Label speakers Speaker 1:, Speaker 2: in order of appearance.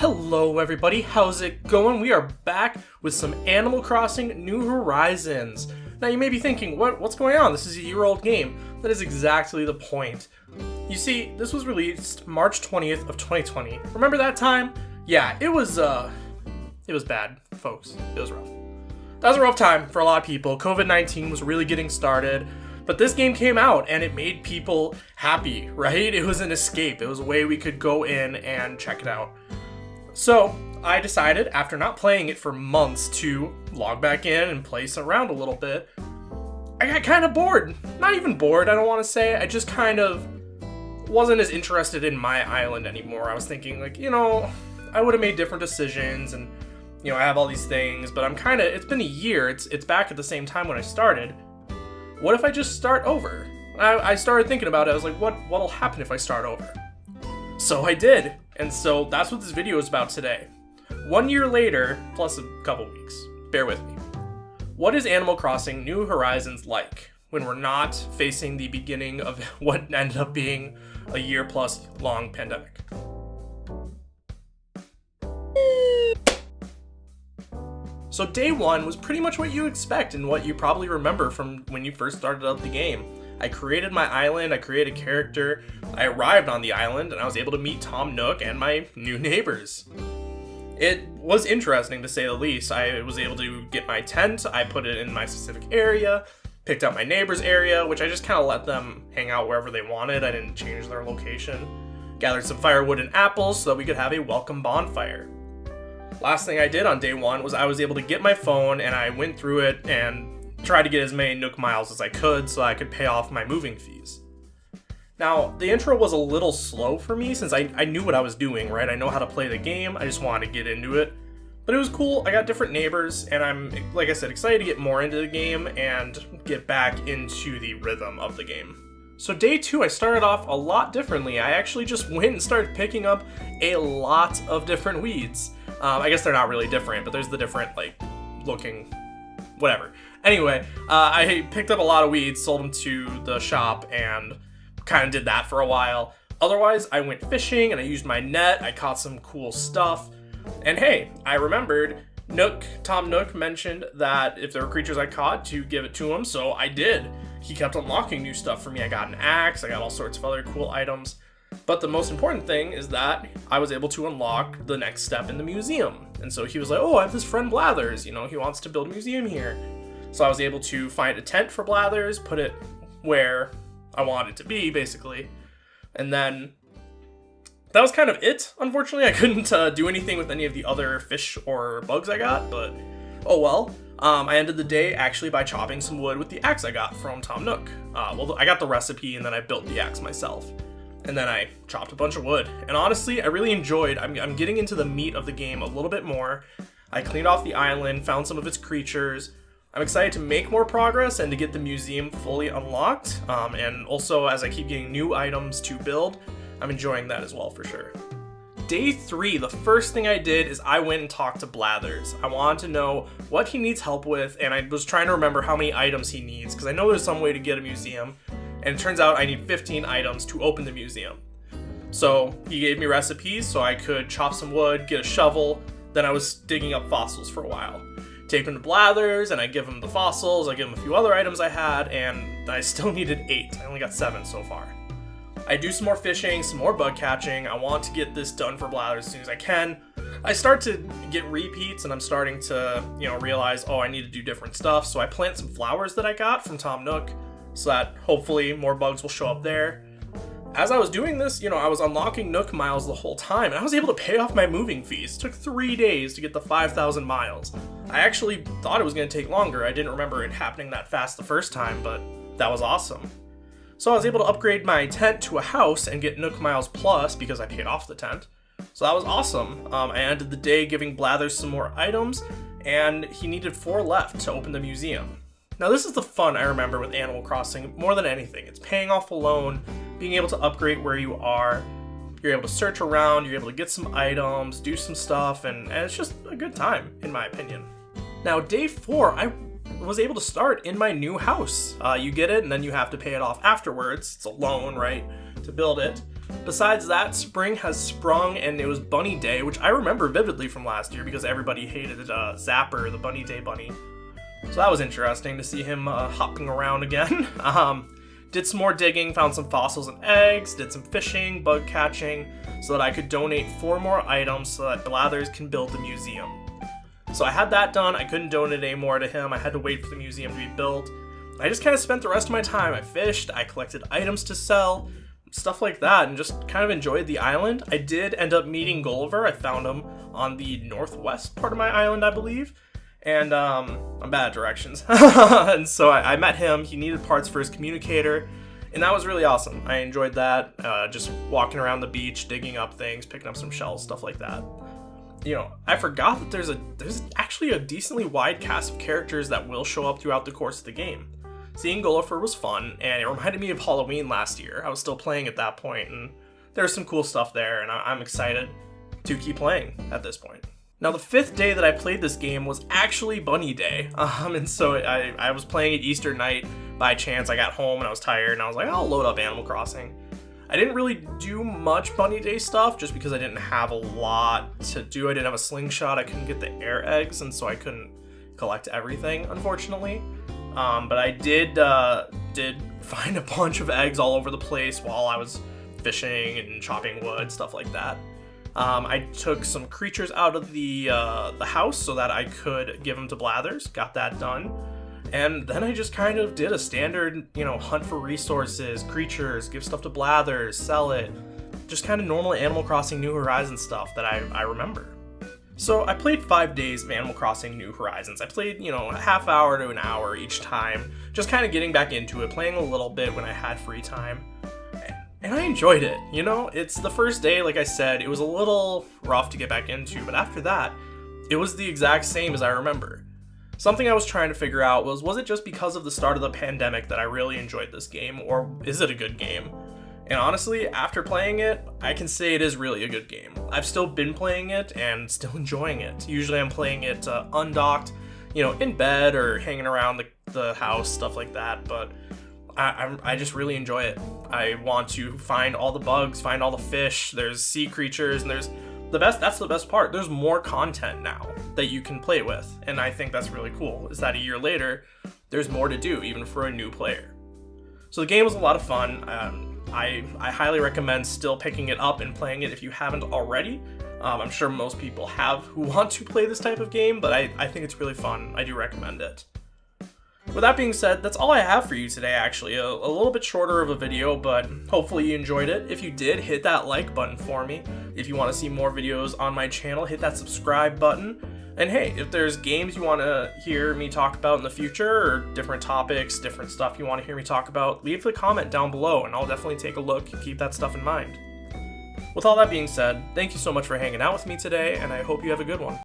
Speaker 1: Hello everybody, how's it going? We are back with some Animal Crossing New Horizons. Now you may be thinking, what's going on? This is a year-old game. That is exactly the point. You see, this was released March 20th of 2020. Remember that time? Yeah, it was bad, folks. It was rough. That was a rough time for a lot of people. COVID-19 was really getting started. But this game came out and it made people happy, right? It was an escape. It was a way we could go in and check it out. So I decided, after not playing it for months, to log back in and play around a little bit. I got kind of bored. Not even bored, I don't want to say. I just kind of wasn't as interested in my island anymore. I was thinking, I would have made different decisions and, I have all these things, but it's been a year. It's back at the same time when I started. What if I just start over? I started thinking about it. I was like, what'll happen if I start over? So I did. And so that's what this video is about today. 1 year later, plus a couple weeks. Bear with me. What is Animal Crossing New Horizons like when we're not facing the beginning of what ended up being a year-plus long pandemic? So day one was pretty much what you expect and what you probably remember from when you first started up the game. I created my island, I created a character, I arrived on the island, and I was able to meet Tom Nook and my new neighbors. It was interesting to say the least. I was able to get my tent, I put it in my specific area, picked out my neighbor's area, which I just kind of let them hang out wherever they wanted. I didn't change their location. Gathered some firewood and apples so that we could have a welcome bonfire. Last thing I did on day one was I was able to get my phone and I went through it and tried to get as many Nook miles as I could so I could pay off my moving fees. Now, the intro was a little slow for me since I knew what I was doing, right? I know how to play the game, I just wanted to get into it. But it was cool, I got different neighbors, and I'm, like I said, excited to get more into the game and get back into the rhythm of the game. So day two, I started off a lot differently. I actually just went and started picking up a lot of different weeds. I guess they're not really different, but there's the different, looking, whatever. Anyway, I picked up a lot of weeds, sold them to the shop, and kind of did that for a while. Otherwise, I went fishing, and I used my net, I caught some cool stuff. And hey, I remembered Tom Nook mentioned that if there were creatures I caught, to give it to him, so I did. He kept unlocking new stuff for me. I got an axe, I got all sorts of other cool items. But the most important thing is that I was able to unlock the next step in the museum. And so he was like, oh, I have this friend Blathers, he wants to build a museum here. So I was able to find a tent for Blathers, put it where I wanted it to be, basically. And then that was kind of it. Unfortunately, I couldn't do anything with any of the other fish or bugs I got, but oh well. I ended the day actually by chopping some wood with the axe I got from Tom Nook. I got the recipe and then I built the axe myself. And then I chopped a bunch of wood. And honestly, I really enjoyed, I'm getting into the meat of the game a little bit more. I cleaned off the island, found some of its creatures. I'm excited to make more progress and to get the museum fully unlocked. And also, as I keep getting new items to build, I'm enjoying that as well for sure. Day 3, the first thing I did is I went and talked to Blathers. I wanted to know what he needs help with, and I was trying to remember how many items he needs, because I know there's some way to get a museum. And it turns out I need 15 items to open the museum. So he gave me recipes so I could chop some wood, get a shovel, then I was digging up fossils for a while. Take him to Blathers, and I give him the fossils, I give him a few other items I had, and I still needed 8. I only got 7 so far. I do some more fishing, some more bug catching. I want to get this done for Blathers as soon as I can. I start to get repeats, and I'm starting to, realize, I need to do different stuff. So I plant some flowers that I got from Tom Nook, so that hopefully more bugs will show up there. As I was doing this, I was unlocking Nook miles the whole time, and I was able to pay off my moving fees. It took 3 days to get the 5,000 miles. I actually thought it was going to take longer. I didn't remember it happening that fast the first time, but that was awesome. So I was able to upgrade my tent to a house and get Nook miles plus because I paid off the tent. So that was awesome. I ended the day giving Blathers some more items, and he needed 4 left to open the museum. Now this is the fun I remember with Animal Crossing more than anything. It's paying off a loan, being able to upgrade where you are, you're able to search around, you're able to get some items, do some stuff, and it's just a good time, in my opinion. Now day 4, I was able to start in my new house. You get it, and then you have to pay it off afterwards. It's a loan, right, to build it. Besides that, spring has sprung and it was Bunny Day, which I remember vividly from last year because everybody hated Zapper, the Bunny Day bunny. So that was interesting to see him hopping around again. Did some more digging, found some fossils and eggs, did some fishing, bug catching, so that I could donate 4 more items so that Blathers can build the museum. So I had that done. I couldn't donate any more to him. I had to wait for the museum to be built. I just kind of spent the rest of my time. I fished, I collected items to sell, stuff like that, and just kind of enjoyed the island. I did end up meeting Gulliver. I found him on the northwest part of my island, I believe. And I'm bad at directions. And so I met him. He needed parts for his communicator, and that was really awesome. I enjoyed that, just walking around the beach, digging up things, picking up some shells, stuff like that. You know, I forgot that there's actually a decently wide cast of characters that will show up throughout the course of the game. Seeing Gulliver was fun, and it reminded me of Halloween last year. I was still playing at that point, and there's some cool stuff there, and I'm excited to keep playing at this point. Now, the 5th day that I played this game was actually Bunny Day, and so I was playing it Easter night by chance. I got home and I was tired, and I was like, I'll load up Animal Crossing. I didn't really do much Bunny Day stuff just because I didn't have a lot to do. I didn't have a slingshot, I couldn't get the air eggs, and so I couldn't collect everything, unfortunately. But I did find a bunch of eggs all over the place while I was fishing and chopping wood, stuff like that. I took some creatures out of the house so that I could give them to Blathers. Got that done. And then I just kind of did a standard, hunt for resources, creatures, give stuff to Blathers, sell it. Just kind of normal Animal Crossing New Horizons stuff that I remember. So I played 5 days of Animal Crossing New Horizons. I played, a half hour to an hour each time, just kind of getting back into it, playing a little bit when I had free time. And I enjoyed it, It's the first day, like I said, it was a little rough to get back into, but after that, it was the exact same as I remember. Something I was trying to figure out was it just because of the start of the pandemic that I really enjoyed this game, or is it a good game? And honestly, after playing it, I can say it is really a good game. I've still been playing it and still enjoying it. Usually I'm playing it undocked, in bed or hanging around the house, stuff like that, but I just really enjoy it. I want to find all the bugs, find all the fish, there's sea creatures, and that's the best part. There's more content now that you can play with, and I think that's really cool, is that a year later, there's more to do, even for a new player. So the game was a lot of fun. I highly recommend still picking it up and playing it if you haven't already. I'm sure most people have who want to play this type of game, but I think it's really fun. I do recommend it. With that being said, that's all I have for you today, actually. A little bit shorter of a video, but hopefully you enjoyed it. If you did, hit that like button for me. If you want to see more videos on my channel, hit that subscribe button. And hey, if there's games you want to hear me talk about in the future, or different topics, different stuff you want to hear me talk about, leave a comment down below, and I'll definitely take a look and keep that stuff in mind. With all that being said, thank you so much for hanging out with me today, and I hope you have a good one.